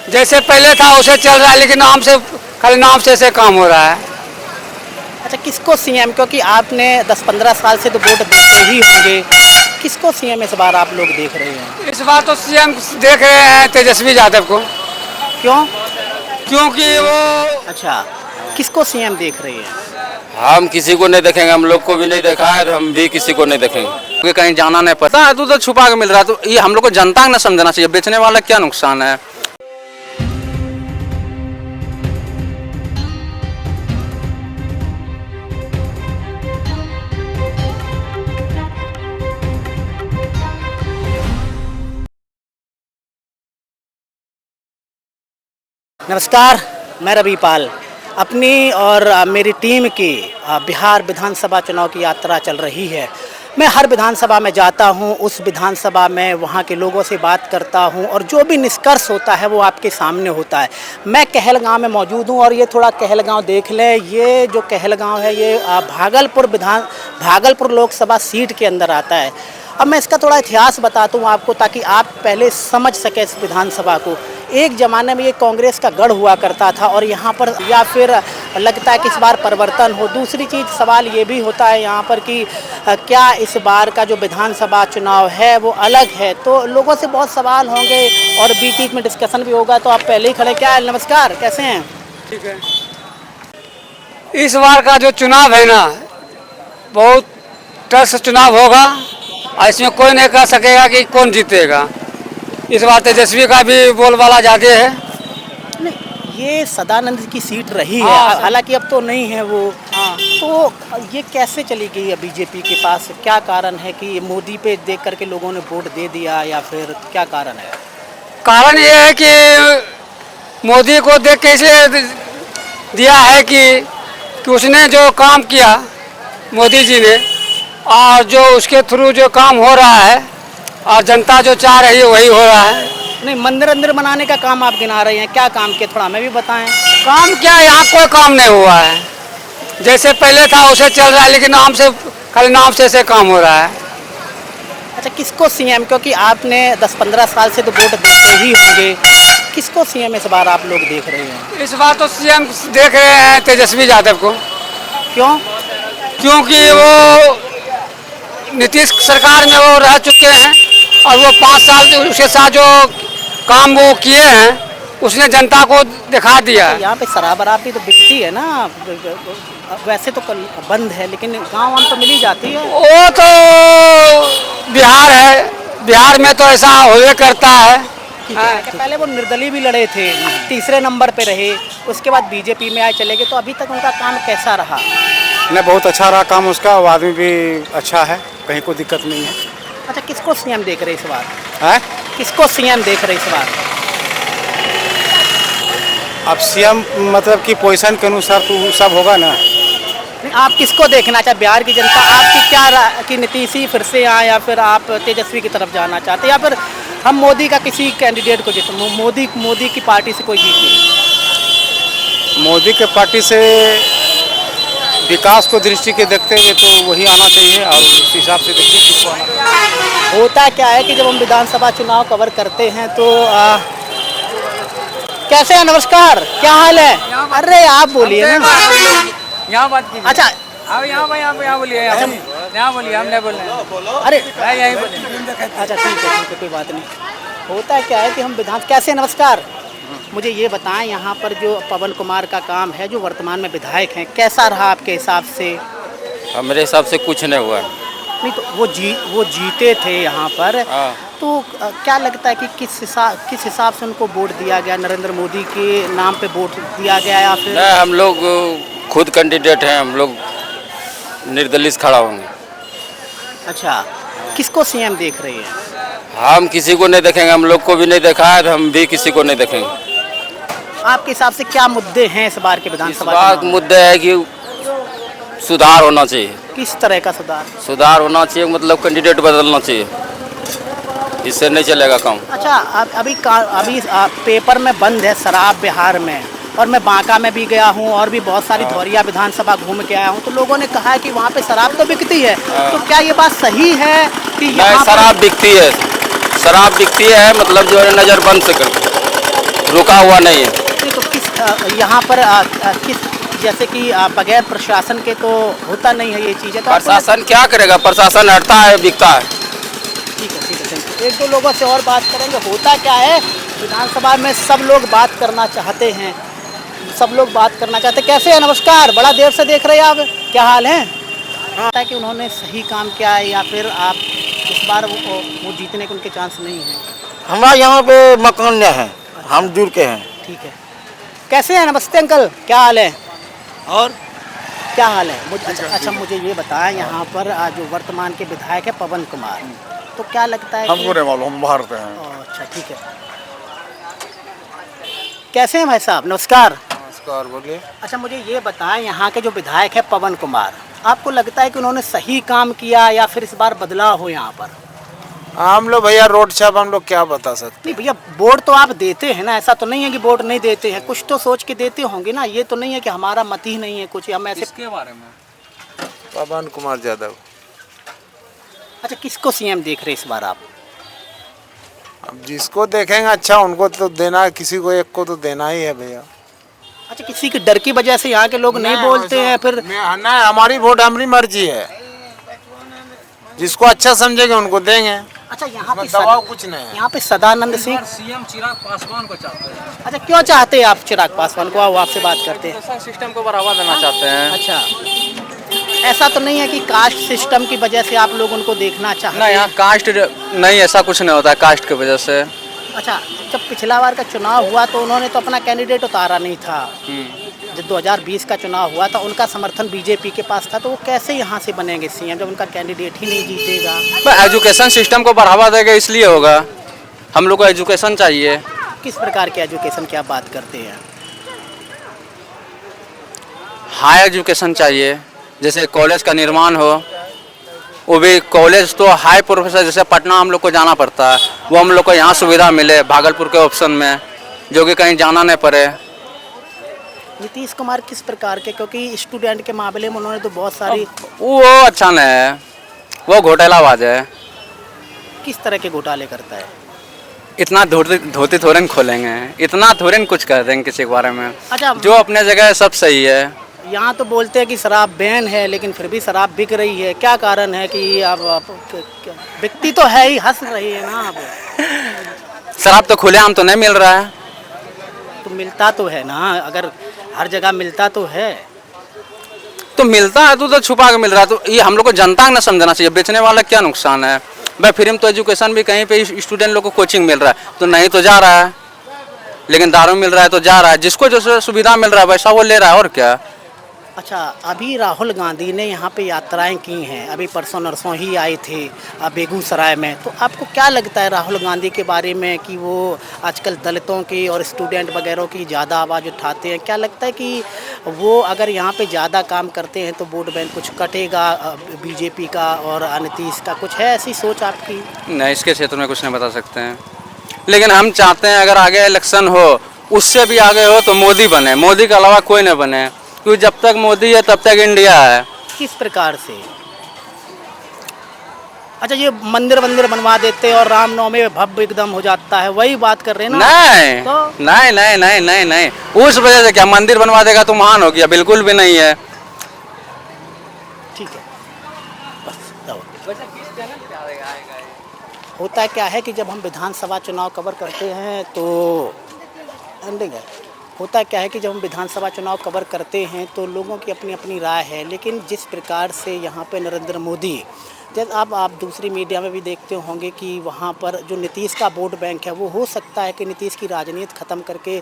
जैसे पहले था उसे चल रहा है, लेकिन नाम से खाली नाम से काम हो रहा है। अच्छा, किसको सीएम, क्योंकि आपने 10-15 साल से तो वोट देते ही होंगे, किसको सीएम इस बार आप लोग देख रहे हैं? इस बार तो सीएम देख रहे हैं तेजस्वी यादव को। क्यों? क्योंकि वो अच्छा, किसको सीएम देख रहे हैं? हम किसी को नहीं देखेंगे, हम लोग को भी नहीं देखा है, हम भी किसी को नहीं देखेंगे क्योंकि कहीं जाना नहीं पड़ता है, तो छुपा के मिल रहा है। तो ये हम लोग को जनता को न समझना चाहिए, बेचने वाला क्या नुकसान है। नमस्कार, मैं रवि पाल। अपनी और मेरी टीम की बिहार विधानसभा चुनाव की यात्रा चल रही है। मैं हर विधानसभा में जाता हूं, उस विधानसभा में वहां के लोगों से बात करता हूं और जो भी निष्कर्ष होता है वो आपके सामने होता है। मैं कहलगांव में मौजूद हूं और ये थोड़ा कहलगांव देख लें। ये जो कहलगांव है ये भागलपुर लोकसभा सीट के अंदर आता है। अब मैं इसका थोड़ा इतिहास बताता हूँ आपको, ताकि आप पहले समझ सकें इस विधानसभा को। एक ज़माने में ये कांग्रेस का गढ़ हुआ करता था और यहाँ पर या फिर लगता है कि इस बार परिवर्तन हो। दूसरी चीज़ सवाल ये भी होता है यहाँ पर कि क्या इस बार का जो विधानसभा चुनाव है वो अलग है। तो लोगों से बहुत सवाल होंगे और बीच बीच में डिस्कशन भी होगा। तो आप पहले ही खड़े, क्या नमस्कार, कैसे हैं? ठीक है। इस बार का जो चुनाव है ना, बहुत टफ चुनाव होगा और इसमें कोई नहीं कह सकेगा कि कौन जीतेगा। इस बार तेजस्वी का भी बोलबाला ज़्यादा है। नहीं, ये सदानंद की सीट रही है, हाँ, हालांकि अब तो नहीं है वो। हाँ। तो ये कैसे चली गई है बीजेपी के पास? क्या कारण है कि मोदी पे देख करके लोगों ने वोट दे दिया, या फिर क्या कारण है? कारण ये है कि मोदी को देख के इसलिए दिया है कि उसने जो काम किया मोदी जी ने, और जो उसके थ्रू जो काम हो रहा है और जनता जो चाह रही है वही हो रहा है। नहीं, मंदिर अंदर बनाने का काम आप गिना रहे हैं, क्या काम किया थोड़ा हमें भी बताएं। काम क्या, यहाँ कोई काम नहीं हुआ है। जैसे पहले था उसे चल रहा है, लेकिन नाम से खाली नाम से काम हो रहा है। अच्छा, किसको सीएम, क्योंकि आपने 10-15 साल से तो वोट देते ही होंगे, किसको सीएम इस बार आप लोग देख रहे हैं? इस बार तो सीएम देख रहे हैं तेजस्वी यादव को। क्यों? क्योंकि वो नीतीश सरकार में वो रह चुके हैं और वो 5 साल उसके साथ जो काम वो किए हैं उसने जनता को दिखा दिया। तो यहाँ पे शराब भी तो बिकती है ना, वैसे तो बंद है, लेकिन गाँव वाम तो मिल ही जाती है। वो तो बिहार है, बिहार में तो ऐसा होवे करता है। पहले वो निर्दलीय भी लड़े थे, तीसरे नंबर पे रहे, उसके बाद बीजेपी में आए, चले गए। तो अभी तक उनका काम कैसा रहा? नहीं, बहुत अच्छा रहा काम उसका, वो आदमी भी अच्छा है, कहीं कोई दिक्कत नहीं है। अच्छा, किसको सीएम देख रहे इस बार? है? किसको सीएम देख रहे इस बार? अब सीएम मतलब कि पोजीशन के अनुसार तो सब होगा ना। नहीं, आप किसको देखना चाहते? बिहार की जनता आपकी क्या कि नीतीश ही फिर से आए, या फिर आप तेजस्वी की तरफ जाना चाहते, या फिर हम मोदी का किसी कैंडिडेट को जीते, मोदी की पार्टी से कोई जीते? मोदी के पार्टी से विकास को दृष्टि के देखते हुए तो वही आना चाहिए, और उस हिसाब से देखिए किसको आना। होता क्या है कि जब हम विधानसभा चुनाव कवर करते हैं तो कैसे हैं? नमस्कार, क्या हाल है? अरे आप बोलिए ना। यहाँ बात कीजिए। अच्छा, अब यहाँ बोलिए, यहाँ बोलिए, हम नहीं बोल रहे हैं। अरे यहीं बोलिए। अच्छा, ठीक है, कोई बात नहीं। होता क्या है कि हम कैसे, नमस्कार, मुझे ये बताएं, यहाँ पर जो पवन कुमार का काम है, जो वर्तमान में विधायक हैं, कैसा रहा आपके हिसाब से? मेरे हिसाब से कुछ नहीं हुआ। नहीं, तो वो जीते थे यहाँ पर। तो क्या लगता है कि किस हिसाब से उनको वोट दिया गया? नरेंद्र मोदी के नाम पे वोट दिया गया, या फिर नहीं, हम लोग खुद कैंडिडेट हैं, हम लोग निर्दलीय खड़ा होंगे। अच्छा, किसको सीएम देख रहे हैं? हम किसी को नहीं देखेंगे, हम लोग को भी नहीं देखा है, हम भी किसी को नहीं देखेंगे। आपके हिसाब से क्या मुद्दे हैं इस बार के विधानसभा बात चुनाव में? मुद्दा है कि सुधार होना चाहिए। किस तरह का सुधार? सुधार होना चाहिए, मतलब कैंडिडेट बदलना चाहिए, इससे नहीं चलेगा काम। अच्छा, अभी पेपर में बंद है शराब बिहार में, और मैं बांका में भी गया हूँ और भी बहुत सारी धौरिया विधानसभा घूम के आया हूँ, तो लोगों ने कहा है कि वहाँ पे शराब तो बिकती है। तो क्या ये बात सही है कि यहाँ शराब बिकती है? शराब बिकती है, मतलब जो है नज़र बंद से करके रुका हुआ नहीं है। नहीं तो किस यहाँ पर किस जैसे कि बगैर प्रशासन के तो होता नहीं है ये चीज़ें, तो आपको प्रशासन क्या करेगा, प्रशासन हटता है बिकता है। ठीक है थैंक यू। एक दो लोगों से और बात करेंगे। होता क्या है, विधानसभा में सब लोग बात करना चाहते हैं, सब लोग बात करना चाहते हैं। कैसे हैं, नमस्कार, बड़ा देर से देख रहे हैं आप, क्या हाल है? है कि उन्होंने सही काम किया है या फिर आप इस बार वो जीतने के उनके चांस नहीं हैं? हमारा यहाँ पे मकान नहीं है, हम जुड़ के हैं। ठीक है। कैसे हैं, नमस्ते अंकल, क्या हाल है? और क्या हाल है? अच्छा मुझे ये बताएं, यहाँ पर जो वर्तमान के विधायक है पवन कुमार, तो क्या लगता है हमको नहीं मालूम, हम बाहर पे हैं। अच्छा ठीक है। कैसे हैं भाई साहब, नमस्कार। नमस्कार, बोलिए। अच्छा मुझे ये बताएं, यहाँ के जो विधायक है पवन कुमार, आपको लगता है कि उन्होंने सही काम किया या फिर इस बार बदलाव हो यहाँ पर? हम लोग भैया रोड छाप, हम लोग क्या बता सकते। नहीं भैया, वोट तो आप देते हैं ना, ऐसा तो नहीं है कि वोट नहीं देते हैं, कुछ तो सोच के देते होंगे ना। ये तो नहीं है कि हमारा मत ही नहीं है कुछ, हम ऐसे। इसके बारे में पवन कुमार यादव। अच्छा, किसको सीएम देख रहे इस बार आप? अब जिसको देखेंगे अच्छा उनको तो देना है, किसी को एक को तो देना ही है भैया। अच्छा, किसी के डर की वजह से यहाँ के लोग नहीं बोलते हैं फिर? नहीं, हमारी वोट हमारी मर्जी है, जिसको अच्छा समझेंगे उनको देंगे। अच्छा, यहाँ पे दबाव कुछ नहीं है। यहाँ पे सदानंद सिंह सीएम चिराग पासवान को चाहते हैं। अच्छा, क्यों चाहते हैं आप चिराग पासवान को? आओ आपसे बात करते हैं। एजुकेशन सिस्टम को बढ़ावा देना चाहते हैं। अच्छा, ऐसा तो नहीं है कि कास्ट सिस्टम की वजह से आप लोग उनको देखना चाहते ना, हैं? यहाँ कास्ट नहीं, ऐसा कुछ नहीं होता है कास्ट की वजह से। अच्छा, जब पिछला बार का चुनाव हुआ तो उन्होंने तो अपना कैंडिडेट उतारा नहीं था। जब 2020 का चुनाव हुआ था, उनका समर्थन बीजेपी के पास था, तो वो कैसे यहाँ से बनेंगे सीएम जब उनका कैंडिडेट ही नहीं जीतेगा? एजुकेशन सिस्टम को बढ़ावा देगा इसलिए होगा। हम लोग को एजुकेशन चाहिए। किस प्रकार के एजुकेशन की आप बात करते हैं? हाई एजुकेशन चाहिए, जैसे कॉलेज का निर्माण हो, वो भी कॉलेज तो हाई प्रोफेसर, जैसे पटना हम लोग को जाना पड़ता है, वो हम लोग को यहाँ सुविधा मिले भागलपुर के ऑप्शन में, जो कि कहीं जाना नहीं पड़े। नीतीश कुमार किस प्रकार के, क्योंकि स्टूडेंट के मामले में उन्होंने तो बहुत सारी, वो अच्छा नहीं है, वो घोटालाबाज है। किस तरह के घोटाले करता है? इतना धोती थोड़े खोलेंगे, इतना थोड़े कुछ कर देंगे किसी के बारे में। अच्छा, जो अपने जगह है सब सही है। यहाँ तो बोलते हैं कि शराब बैन है, लेकिन फिर भी शराब बिक रही है, क्या कारण है कि आप बिकती तो है ही, हंस रही है ना आप? शराब तो खुलेआम तो नहीं मिल रहा है। तो मिलता तो है ना, अगर हर जगह मिलता तो है। तो मिलता है तो छुपा के मिल रहा है, तो ये हम लोग को जनता को ना समझना चाहिए। बेचने वाला क्या नुकसान है भाई? फ्री में तो एजुकेशन भी कहीं पे स्टूडेंट लोग को कोचिंग मिल रहा है, तो नहीं तो जा रहा है, लेकिन दारू मिल रहा है तो जा रहा है। जिसको जो सुविधा मिल रहा है वैसा वो ले रहा है, और क्या। अच्छा, अभी राहुल गांधी ने यहाँ पे यात्राएं की हैं, अभी परसों नरसों ही आए थे बेगूसराय में, तो आपको क्या लगता है राहुल गांधी के बारे में कि वो आजकल दलितों की और स्टूडेंट वगैरह की ज़्यादा आवाज़ उठाते हैं? क्या लगता है कि वो अगर यहाँ पे ज़्यादा काम करते हैं तो वोट बैंक कुछ कटेगा बीजेपी का और नीतीश का? कुछ है ऐसी सोच आपकी? नहीं, इसके क्षेत्र में कुछ नहीं बता सकते हैं, लेकिन हम चाहते हैं अगर आगे इलेक्शन हो, उससे भी आगे हो तो मोदी बने, मोदी के अलावा कोई नहीं बने, क्योंकि जब तक मोदी है तब तक इंडिया है। किस प्रकार से? अच्छा, ये मंदिर बनवा देते और रामनवमी में भव्य एकदम हो जाता है, वही बात कर रहे हैं ना? नहीं तो? नहीं नहीं नहीं नहीं नहीं, उस वजह से क्या मंदिर बनवा देगा तो महान हो गया? बिल्कुल भी नहीं है। ठीक है, बस दो। होता क्या है कि जब हम विधानसभा चुनाव कवर करते हैं तो एंडिंग है। होता क्या है कि जब हम विधानसभा चुनाव कवर करते हैं तो लोगों की अपनी अपनी राय है, लेकिन जिस प्रकार से यहाँ पे नरेंद्र मोदी, जब आप दूसरी मीडिया में भी देखते होंगे कि वहाँ पर जो नीतीश का वोट बैंक है, वो हो सकता है कि नीतीश की राजनीति ख़त्म करके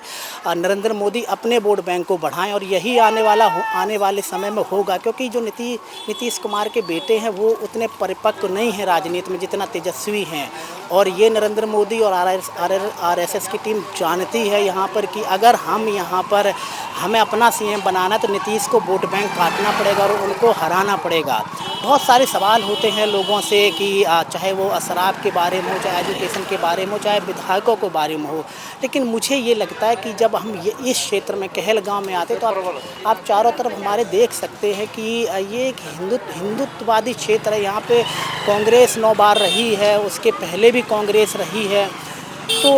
नरेंद्र मोदी अपने वोट बैंक को बढ़ाएं, और यही आने वाले समय में होगा, क्योंकि जो नीतीश कुमार के बेटे हैं वो उतने परिपक्व नहीं हैं राजनीति में जितना तेजस्वी हैं, और ये नरेंद्र मोदी और आरएसएस की टीम जानती है यहाँ पर कि अगर हम यहाँ पर हमें अपना सीएम बनाना है तो नीतीश को वोट बैंक काटना पड़ेगा और उनको हराना पड़ेगा। बहुत सारे सवाल होते हैं लोगों से कि चाहे वो शराब के बारे में हो, चाहे एजुकेशन के बारे में हो, चाहे विधायकों के बारे में हो, लेकिन मुझे ये लगता है कि जब हम इस क्षेत्र में कहलगांव में आते तो आप चारों तरफ हमारे देख सकते हैं कि ये एक हिंदुत्ववादी क्षेत्र है। यहाँ पे कांग्रेस 9 बार रही है, उसके पहले भी कांग्रेस रही है, तो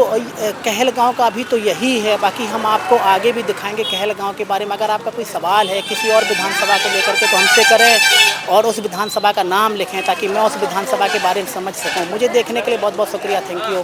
कहलगांव का अभी तो यही है, बाकी हम आपको आगे भी दिखाएंगे कहलगांव के बारे में। अगर आपका कोई सवाल है किसी और विधानसभा को लेकर के तो हमसे करें और उस विधानसभा का नाम लिखें ताकि मैं उस विधानसभा के बारे में समझ सकूं। मुझे देखने के लिए बहुत बहुत शुक्रिया, थैंक यू।